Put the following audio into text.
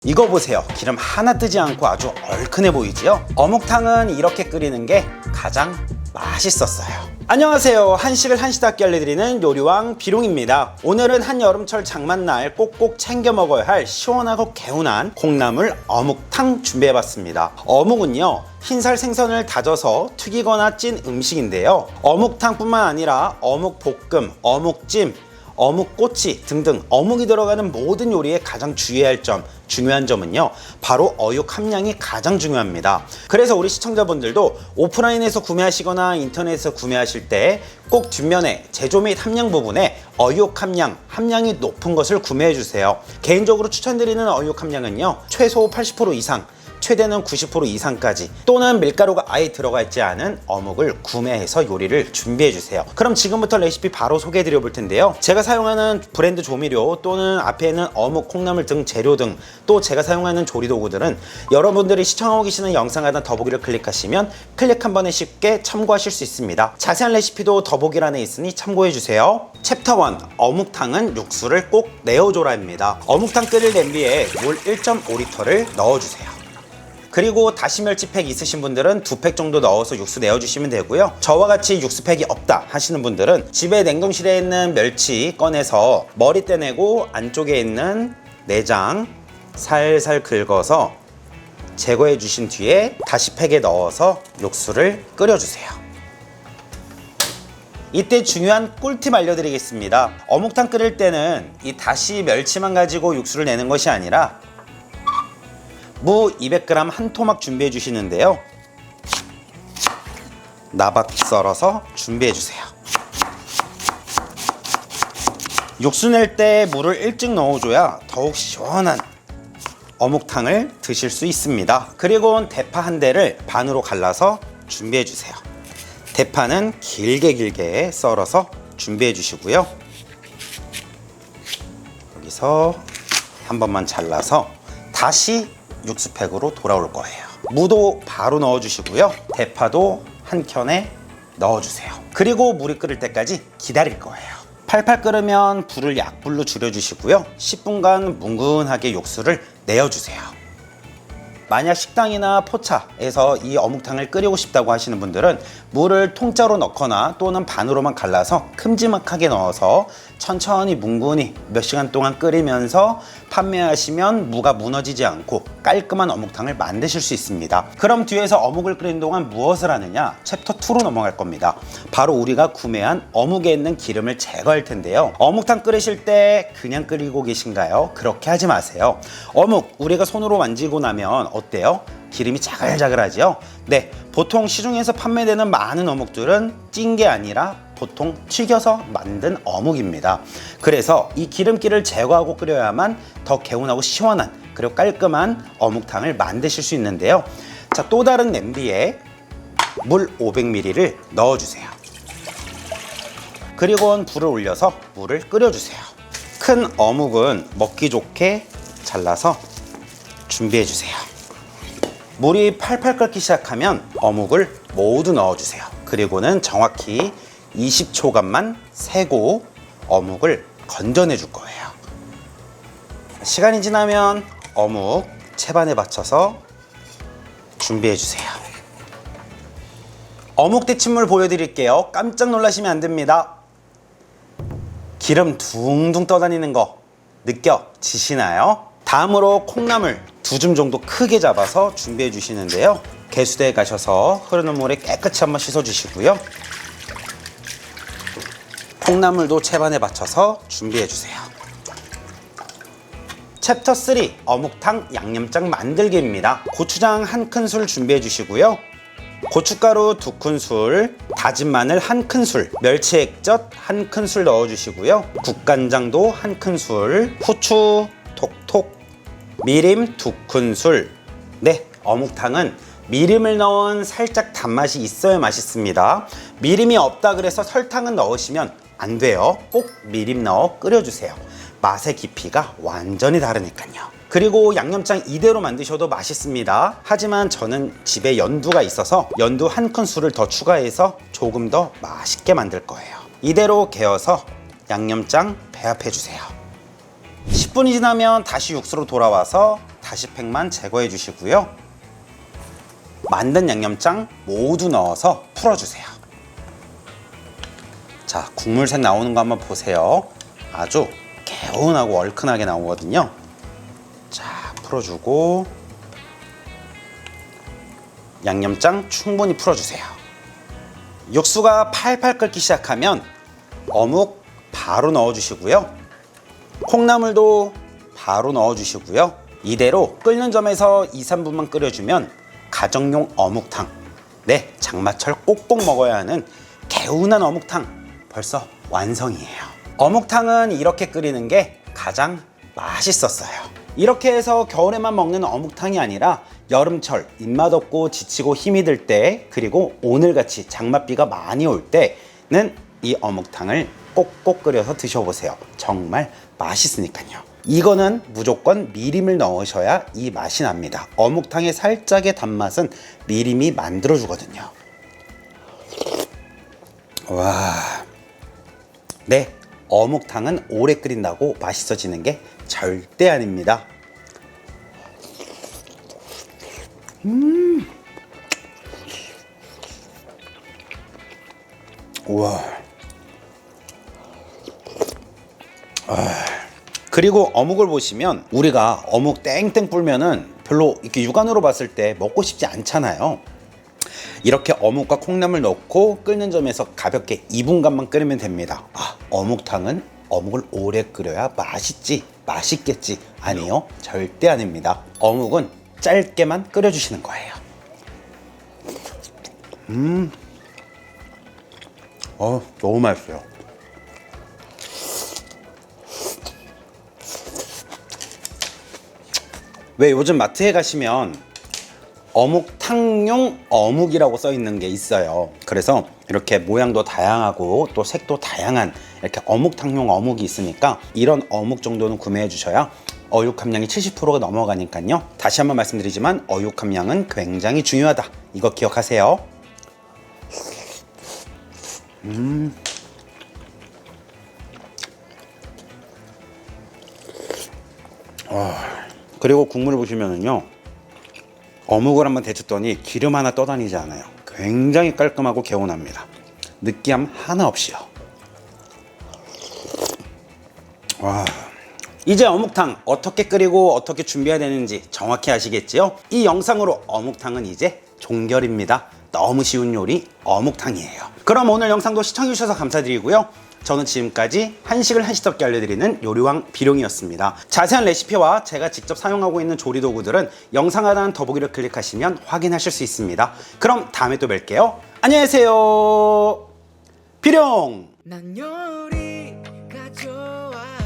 이거 보세요. 기름 하나 뜨지 않고 아주 얼큰해 보이지요? 어묵탕은 이렇게 끓이는 게 가장 맛있었어요. 안녕하세요. 한식을 한시답게 알려드리는 요리왕 비룡입니다. 오늘은 한여름철 장맛날 꼭꼭 챙겨 먹어야 할 시원하고 개운한 콩나물 어묵탕 준비해봤습니다. 어묵은요, 흰살 생선을 다져서 튀기거나 찐 음식인데요. 어묵탕뿐만 아니라 어묵볶음, 어묵찜, 어묵꼬치 등등 어묵이 들어가는 모든 요리에 가장 중요한 점은요, 바로 어육 함량이 가장 중요합니다. 그래서 우리 시청자분들도 오프라인에서 구매하시거나 인터넷에서 구매하실 때 꼭 뒷면에 제조 및 함량 부분에 어육 함량이 높은 것을 구매해 주세요. 개인적으로 추천드리는 어육 함량은요, 최소 80% 이상, 최대는 90% 이상까지, 또는 밀가루가 아예 들어가 있지 않은 어묵을 구매해서 요리를 준비해 주세요. 그럼 지금부터 레시피 바로 소개해 드려 볼 텐데요. 제가 사용하는 브랜드 조미료 또는 앞에 있는 어묵, 콩나물 등 재료 등, 또 제가 사용하는 조리 도구들은 여러분들이 시청하고 계시는 영상 하단 더보기를 클릭하시면 클릭 한 번에 쉽게 참고하실 수 있습니다. 자세한 레시피도 더보기란에 있으니 참고해 주세요. 챕터 1, 어묵탕은 육수를 꼭 내어줘라입니다. 어묵탕 끓일 냄비에 물 1.5리터를 넣어주세요. 그리고 다시멸치팩 있으신 분들은 2팩 정도 넣어서 육수 내어주시면 되고요. 저와 같이 육수팩이 없다 하시는 분들은 집에 냉동실에 있는 멸치 꺼내서 머리 떼내고 안쪽에 있는 내장 살살 긁어서 제거해 주신 뒤에 다시 팩에 넣어서 육수를 끓여주세요. 이때 중요한 꿀팁 알려드리겠습니다. 어묵탕 끓일 때는 이 다시 멸치만 가지고 육수를 내는 것이 아니라 무 200g 한 토막 준비해 주시는데요, 나박 썰어서 준비해 주세요. 육수 낼 때 물을 일찍 넣어줘야 더욱 시원한 어묵탕을 드실 수 있습니다. 그리고 대파 한 대를 반으로 갈라서 준비해 주세요. 대파는 길게 썰어서 준비해 주시고요. 여기서 한 번만 잘라서 다시 육수팩으로 돌아올 거예요. 무도 바로 넣어주시고요. 대파도 한 켠에 넣어주세요. 그리고 물이 끓을 때까지 기다릴 거예요. 팔팔 끓으면 불을 약불로 줄여주시고요. 10분간 뭉근하게 육수를 내어주세요. 만약 식당이나 포차에서 이 어묵탕을 끓이고 싶다고 하시는 분들은 물을 통짜로 넣거나 또는 반으로만 갈라서 큼지막하게 넣어서 천천히 뭉근히 몇 시간 동안 끓이면서 판매하시면 무가 무너지지 않고 깔끔한 어묵탕을 만드실 수 있습니다. 그럼 뒤에서 어묵을 끓이는 동안 무엇을 하느냐? 챕터 2로 넘어갈 겁니다. 바로 우리가 구매한 어묵에 있는 기름을 제거할 텐데요. 어묵탕 끓이실 때 그냥 끓이고 계신가요? 그렇게 하지 마세요. 어묵 우리가 손으로 만지고 나면 어때요? 기름이 자글자글하죠? 네, 보통 시중에서 판매되는 많은 어묵들은 찐 게 아니라 보통 튀겨서 만든 어묵입니다. 그래서 이 기름기를 제거하고 끓여야만 더 개운하고 시원한, 그리고 깔끔한 어묵탕을 만드실 수 있는데요. 자, 또 다른 냄비에 물 500ml를 넣어주세요. 그리고 불을 올려서 물을 끓여주세요. 큰 어묵은 먹기 좋게 잘라서 준비해주세요. 물이 팔팔 끓기 시작하면 어묵을 모두 넣어주세요. 그리고는 정확히 20초간만 세고 어묵을 건져내 줄 거예요. 시간이 지나면 어묵 채반에 받쳐서 준비해 주세요. 어묵 데친물 보여드릴게요. 깜짝 놀라시면 안 됩니다. 기름 둥둥 떠다니는 거 느껴지시나요? 다음으로 콩나물 2줌 정도 크게 잡아서 준비해 주시는데요. 개수대에 가셔서 흐르는 물에 깨끗이 한번 씻어 주시고요. 콩나물도 채반에 받쳐서 준비해 주세요. 챕터 3, 어묵탕 양념장 만들기입니다. 고추장 1큰술 준비해 주시고요. 고춧가루 2큰술, 다진 마늘 1큰술, 멸치 액젓 1큰술 넣어 주시고요. 국간장도 1큰술, 후추 톡톡, 미림 2큰술. 네, 어묵탕은 미림을 넣은 살짝 단맛이 있어야 맛있습니다. 미림이 없다 그래서 설탕은 넣으시면 안 돼요. 꼭 미림 넣어 끓여주세요. 맛의 깊이가 완전히 다르니까요. 그리고 양념장 이대로 만드셔도 맛있습니다. 하지만 저는 집에 연두가 있어서 연두 1큰술을 더 추가해서 조금 더 맛있게 만들 거예요. 이대로 개어서 양념장 배합해 주세요. 10분이 지나면 다시 육수로 돌아와서 가시팩만 제거해 주시고요. 만든 양념장 모두 넣어서 풀어주세요. 자, 국물색 나오는 거 한번 보세요. 아주 개운하고 얼큰하게 나오거든요. 자, 풀어주고 양념장 충분히 풀어주세요. 육수가 팔팔 끓기 시작하면 어묵 바로 넣어주시고요. 콩나물도 바로 넣어주시고요. 이대로 끓는 점에서 2~3분만 끓여주면 가정용 어묵탕, 네, 장마철 꼭꼭 먹어야 하는 개운한 어묵탕 벌써 완성이에요. 어묵탕은 이렇게 끓이는 게 가장 맛있었어요. 이렇게 해서 겨울에만 먹는 어묵탕이 아니라 여름철 입맛 없고 지치고 힘이 들 때, 그리고 오늘같이 장맛비가 많이 올 때는 이 어묵탕을 꼭꼭 끓여서 드셔보세요. 정말 맛있으니까요. 이거는 무조건 미림을 넣으셔야 이 맛이 납니다. 어묵탕의 살짝의 단맛은 미림이 만들어주거든요. 와, 네, 어묵탕은 오래 끓인다고 맛있어지는 게 절대 아닙니다. 우와. 그리고 어묵을 보시면 우리가 어묵 땡땡 불면은 별로 이렇게 육안으로 봤을 때 먹고 싶지 않잖아요. 이렇게 어묵과 콩나물 넣고 끓는 점에서 가볍게 2분간만 끓이면 됩니다. 아, 어묵탕은 어묵을 오래 끓여야 맛있지, 맛있겠지. 아니요, 절대 아닙니다. 어묵은 짧게만 끓여주시는 거예요. 너무 맛있어요. 왜 요즘 마트에 가시면 어묵탕용 어묵이라고 써 있는 게 있어요. 그래서 이렇게 모양도 다양하고 또 색도 다양한 이렇게 어묵탕용 어묵이 있으니까 이런 어묵 정도는 구매해 주셔야 어육 함량이 70%가 넘어가니까요. 다시 한번 말씀드리지만 어육 함량은 굉장히 중요하다. 이거 기억하세요. 그리고 국물을 보시면은요, 어묵을 한번 데쳤더니 기름 하나 떠다니지 않아요. 굉장히 깔끔하고 개운합니다. 느끼함 하나 없이요. 와, 이제 어묵탕 어떻게 끓이고 어떻게 준비해야 되는지 정확히 아시겠지요? 이 영상으로 어묵탕은 이제 종결입니다. 너무 쉬운 요리 어묵탕이에요. 그럼 오늘 영상도 시청해주셔서 감사드리고요. 저는 지금까지 한식을 한시덥게 알려드리는 요리왕 비룡이었습니다. 자세한 레시피와 제가 직접 사용하고 있는 조리 도구들은 영상 하단 더보기를 클릭하시면 확인하실 수 있습니다. 그럼 다음에 또 뵐게요. 안녕히 계세요. 비룡! 난 요리가 좋아.